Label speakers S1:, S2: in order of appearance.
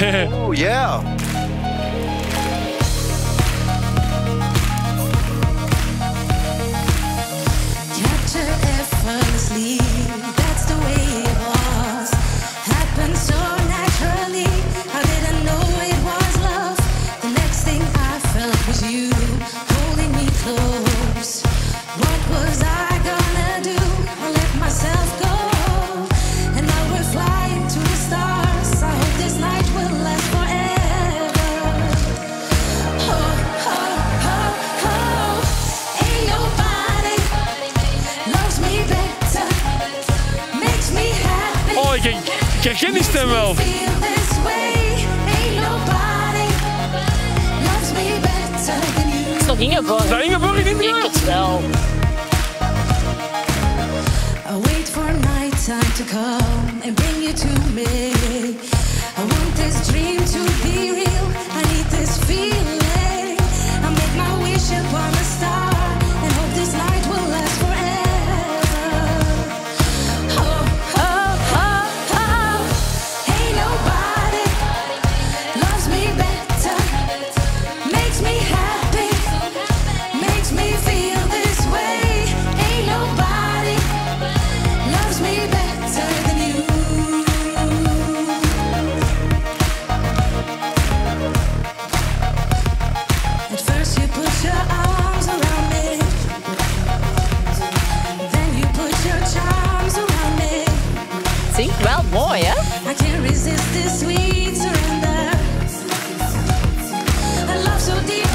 S1: Oh, yeah.
S2: Capture effortlessly, that's the way it was. Happened so naturally, I didn't know it was love. The next thing I felt was you holding me close. What was I gonna do? I let myself go, and now we're flying to the stars. I hope this night will last forever. Oh, oh, oh, oh. Ain't nobody loves me better, makes me happy.
S3: Oh, ik herken die stem wel.
S2: Feel this way. Ain't nobody loves me better than you.
S4: Het is nog Ingeborg.
S3: Is dat Ingeborg in
S4: Ik denk het wel.
S2: I wait for nighttime to come and bring you to me. I want this dream to be real. I need this feeling. I make my wish upon a star and hope this night will last forever. Oh, oh, oh, oh. Ain't nobody loves me better, makes me happy, makes me feel this way. Ain't nobody loves me better than you. At first you put your arms around me, then you put your charms around me.
S4: Zie, wel mooi, hè?
S2: I can't resist this sweet surrender. A love so deep